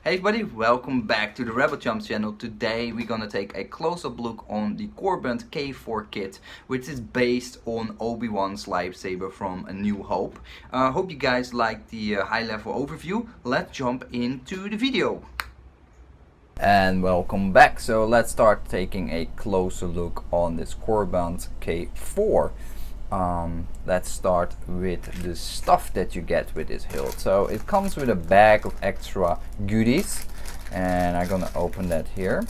Hey everybody, welcome back to the Rebel Chums channel. Today we're gonna take a close-up look on the Korbanth K4 kit, which is based on Obi-Wan's lightsaber from A New Hope. Hope you guys like the high-level overview. Let's jump into the video. And welcome back. So let's start taking a closer look on this Korbanth K4. Let's start with the stuff that you get with this hilt. So it comes with a bag of extra goodies, and I'm gonna open that here.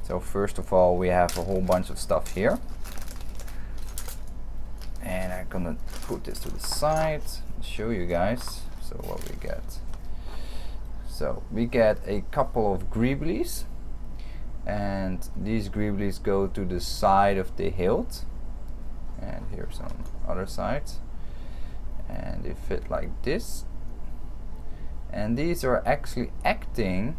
So first of all, we have a whole bunch of stuff here, and I'm gonna put this to the side and show you guys. So what we get. So we get a couple of greeblies, and these greeblies go to the side of the hilt. And here's on the other side, and they fit like this, and these are actually acting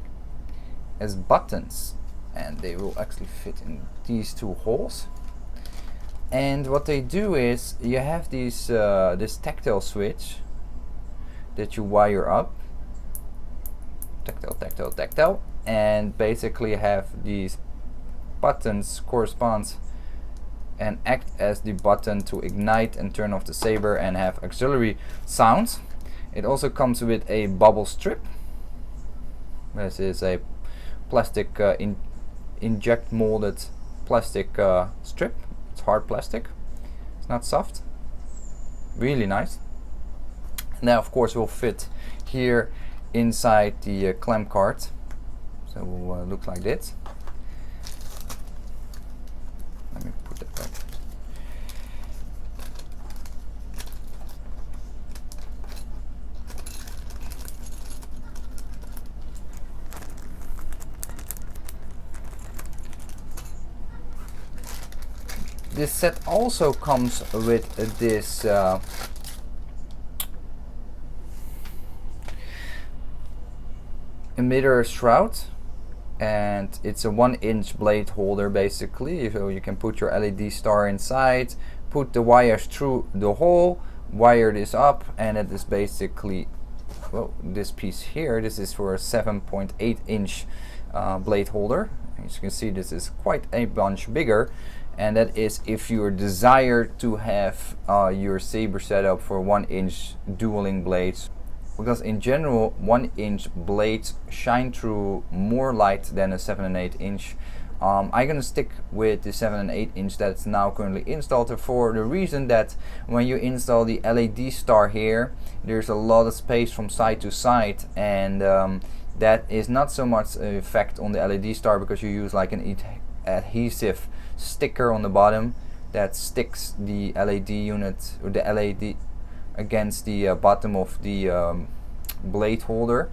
as buttons, and they will actually fit in these two holes. And what they do is you have these this tactile switch that you wire up, tactile, and basically have these buttons correspond and act as the button to ignite and turn off the saber and have auxiliary sounds. It also comes with a bubble strip. This is a plastic inject molded plastic strip. It's hard plastic, it's not soft, really nice. And that of course will fit here inside the clamp card, so it will look like this. Let me put that back. This set also comes with this emitter shroud, and it's a 1-inch blade holder basically, so you can put your LED star inside, put the wires through the hole, wire this up, and it is basically, well, this piece here, this is for a 7.8-inch blade holder. As you can see, this is quite a bunch bigger, and that is if you desire to have your saber set up for 1-inch dueling blades, because in general 1-inch blades shine through more light than a 7 and 8 inch. I'm gonna stick with the 7 and 8 inch that's now currently installed, for the reason that when you install the LED star here, there's a lot of space from side to side, and that is not so much an effect on the LED star, because you use like an adhesive sticker on the bottom that sticks the LED unit or the LED against the bottom of the blade holder,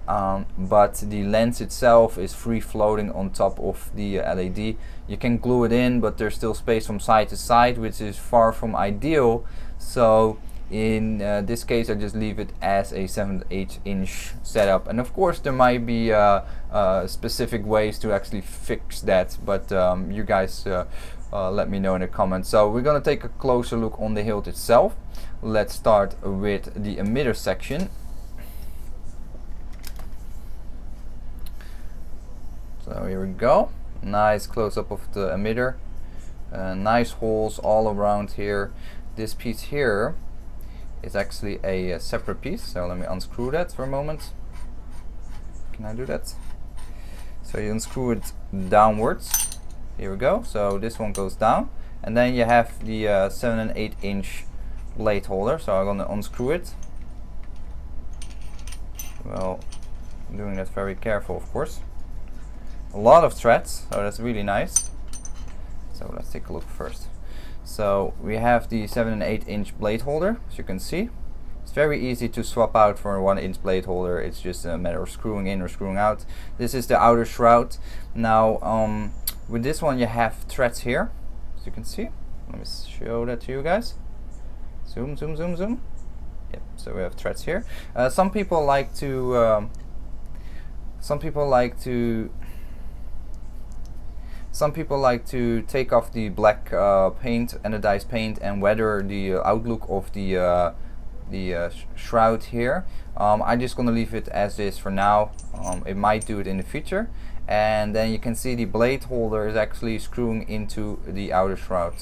but the lens itself is free floating on top of the LED. You can glue it in, but there's still space from side to side, which is far from ideal. So in this case I just leave it as a 7-8 inch setup, and of course there might be specific ways to actually fix that, but you guys let me know in the comments. So we're gonna take a closer look on the hilt itself. Let's start with the emitter section. So here we go, nice close-up of the emitter, nice holes all around here. This piece here is actually a separate piece, so let me unscrew that for a moment. Can I do that? So you unscrew it downwards. Here we go, so this one goes down, and then you have the 7 and 8 inch blade holder. So I'm gonna unscrew it. Well, I'm doing that very careful, of course. A lot of threads, so that's really nice. So let's take a look first. So we have the 7 and 8 inch blade holder, as you can see. It's very easy to swap out for a 1-inch blade holder. It's just a matter of screwing in or screwing out. This is the outer shroud. Now with this one you have threads here, as you can see. Let me show that to you guys. Zoom. Yep, so we have threads here. Some people like to take off the black paint, anodized paint, and weather the outlook of the the shroud here. I'm just gonna leave it as is for now. It might do it in the future. And then you can see the blade holder is actually screwing into the outer shroud,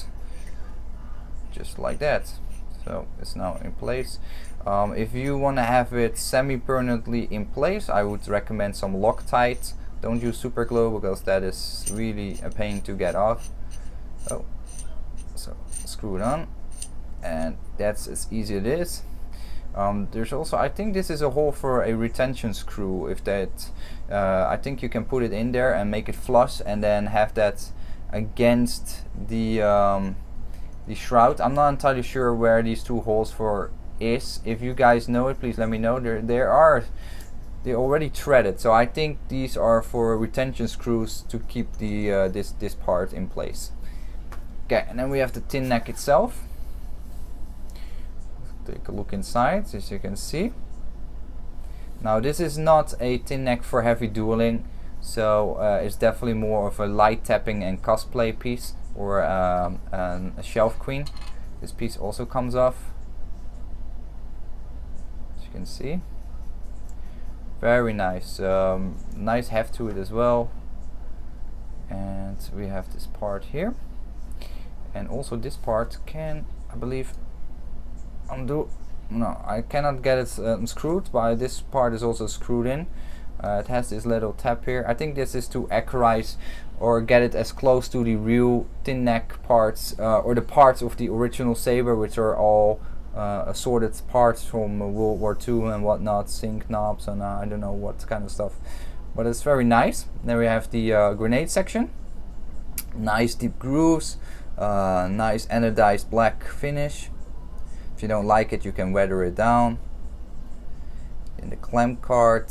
just like that. So it's now in place. If you want to have it semi-permanently in place, I would recommend some Loctite. Don't use super glue because that is really a pain to get off. Oh, so screw it on, and that's as easy as it is. There's also, I think this is a hole for a retention screw. If that, I think you can put it in there and make it flush, and then have that against the shroud. I'm not entirely sure where these two holes for is. If you guys know it, please let me know. They're already threaded, so I think these are for retention screws to keep the this part in place. Okay, and then we have the tin neck itself. Take a look inside, as you can see. Now this is not a tin neck for heavy dueling, so it's definitely more of a light tapping and cosplay piece, or a shelf queen. This piece also comes off, as you can see. Very nice, nice heft to it as well. And we have this part here, and also this part can, I believe, undo. No, I cannot get it unscrewed, but this part is also screwed in. It has this little tab here. I think this is to accurize or get it as close to the real tin neck parts, or the parts of the original saber, which are all assorted parts from World War II and whatnot, sync knobs and I don't know what kind of stuff, but it's very nice. Then we have the grenade section. Nice deep grooves, nice anodized black finish. If you don't like it, you can weather it down. In the clamp card,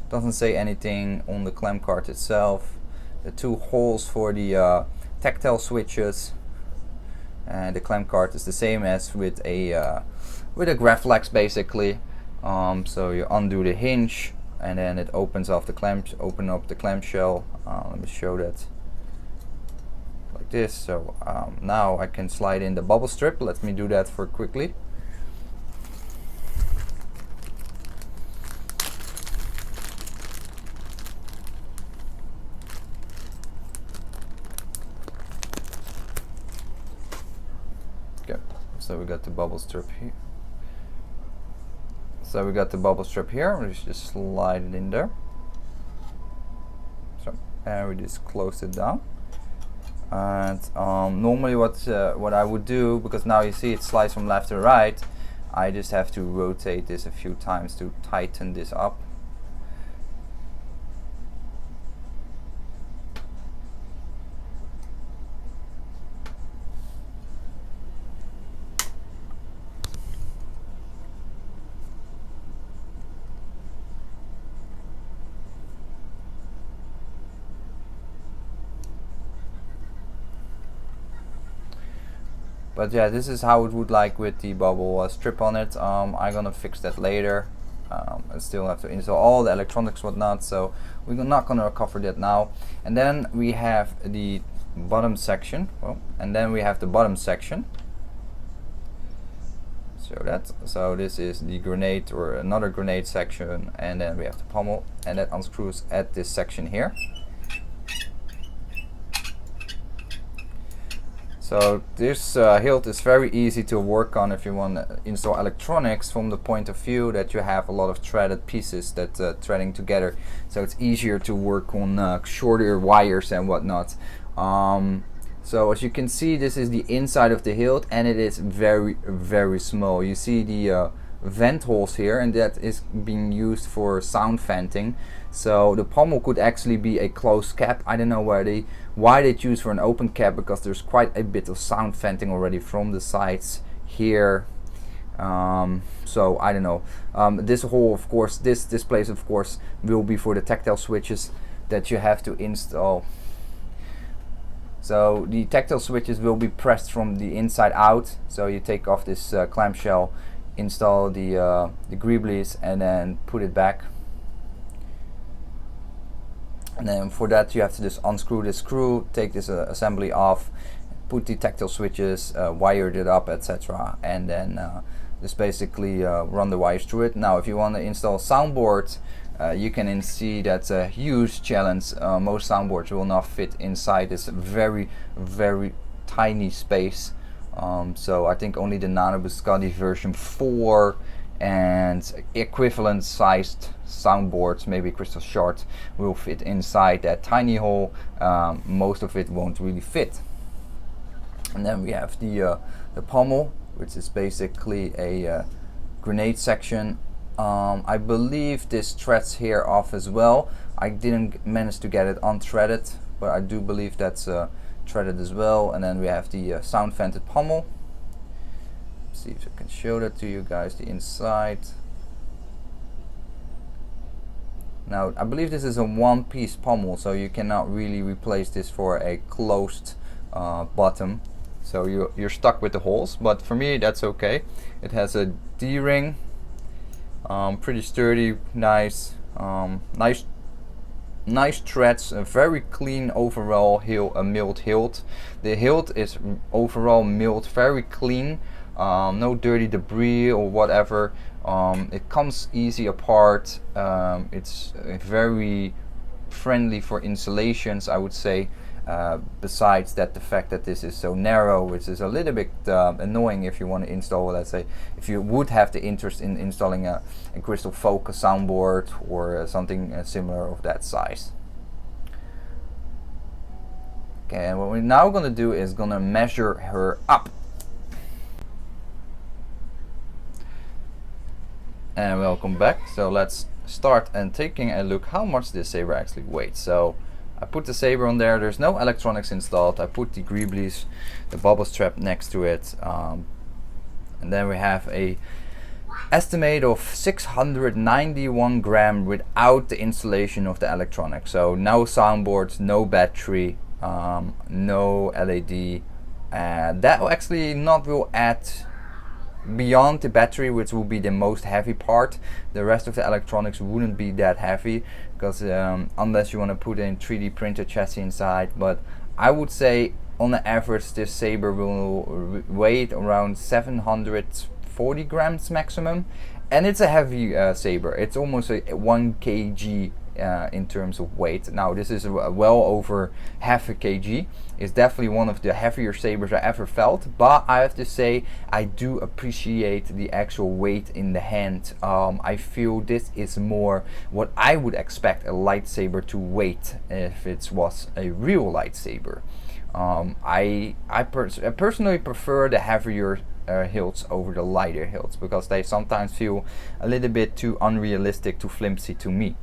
doesn't say anything on the clamp card itself. The two holes for the tactile switches, and the clamp card is the same as with a Graflex basically. So you undo the hinge, and then it opens off the clamp, open up the clamshell. Let me show that. This, so now I can slide in the bubble strip. Let me do that for quickly. Okay, so we got the bubble strip here. We just slide it in there. So, and we just close it down. And normally what I would do, because now you see it slides from left to right, I just have to rotate this a few times to tighten this up. But yeah, this is how it would like with the bubble strip on it. I'm gonna fix that later. I still have to install all the electronics whatnot, so we're not gonna cover that now. And then we have the bottom section. So this is the grenade, or another grenade section, and then we have the pommel, and that unscrews at this section here. So this hilt is very easy to work on if you want to install electronics, from the point of view that you have a lot of threaded pieces that threading together. So it's easier to work on shorter wires and whatnot. So as you can see, this is the inside of the hilt, and it is very, very small. You see the vent holes here, and that is being used for sound venting. So the pommel could actually be a closed cap. I don't know why they choose for an open cap, because there's quite a bit of sound venting already from the sides here. So I don't know. This hole, of course, this place, of course, will be for the tactile switches that you have to install. So the tactile switches will be pressed from the inside out. So you take off this clamshell, install the greeblies, and then put it back. And then for that you have to just unscrew this screw, take this assembly off, put the tactile switches, wired it up, etc. And then just basically run the wires through it. Now if you want to install a soundboard, you can see that's a huge challenge. Most soundboards will not fit inside this very tiny space. So I think only the Nano Biscotti version 4 and equivalent sized soundboards, maybe Crystal Shard, will fit inside that tiny hole. Most of it won't really fit. And then we have the pommel, which is basically a grenade section. I believe this threads here off as well. I didn't manage to get it unthreaded, but I do believe that's threaded as well. And then we have the sound vented pommel. See if I can show that to you guys, the inside. Now I believe this is a one-piece pommel, so you cannot really replace this for a closed bottom, so you're stuck with the holes, but for me that's okay. It has a D-ring, pretty sturdy, nice threads, a very clean overall milled hilt. The hilt is overall milled very clean. No dirty debris or whatever. It comes easy apart. It's very friendly for installations, I would say. Besides that, the fact that this is so narrow, which is a little bit annoying if you want to install, let's say, if you would have the interest in installing a Crystal Focus soundboard or something similar of that size. Okay, and what we're now going to do is going to measure her up. And welcome back. So let's start and taking a look how much this saber actually weighs. So I put the saber on there. There's no electronics installed. I put the greeblies, the bubble strap next to it, and then we have a estimate of 691 gram without the installation of the electronics. So no soundboards, no battery, no LED. That will actually not will add beyond the battery, which will be the most heavy part. The rest of the electronics wouldn't be that heavy, because unless you want to put a 3D printed chassis inside. But I would say on the average this saber will weigh around 740 grams maximum, and it's a heavy saber. It's almost a 1 kg in terms of weight. Now this is well over half a kg. It's definitely one of the heavier sabers I ever felt, but I have to say I do appreciate the actual weight in the hand. I feel this is more what I would expect a lightsaber to weight if it was a real lightsaber. I personally prefer the heavier hilts over the lighter hilts, because they sometimes feel a little bit too unrealistic, too flimsy to me.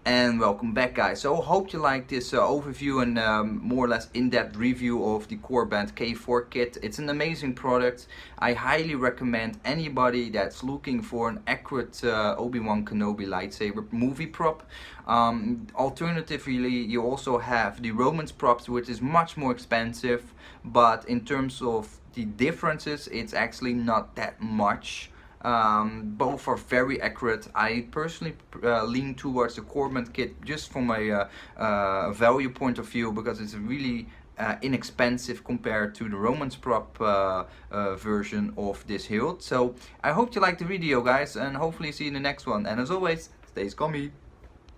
And welcome back, guys. So hope you like this overview and more or less in-depth review of the Korbanth K4 kit. It's an amazing product. I highly recommend anybody that's looking for an accurate Obi-Wan Kenobi lightsaber movie prop. Alternatively, you also have the Romance props, which is much more expensive, but in terms of the differences, it's actually not that much. Both are very accurate. I personally lean towards the Korbanth kit just from a value point of view, because it's really inexpensive compared to the Romance prop version of this hilt. So I hope you liked the video, guys, and hopefully see you in the next one. And as always, stay scummy.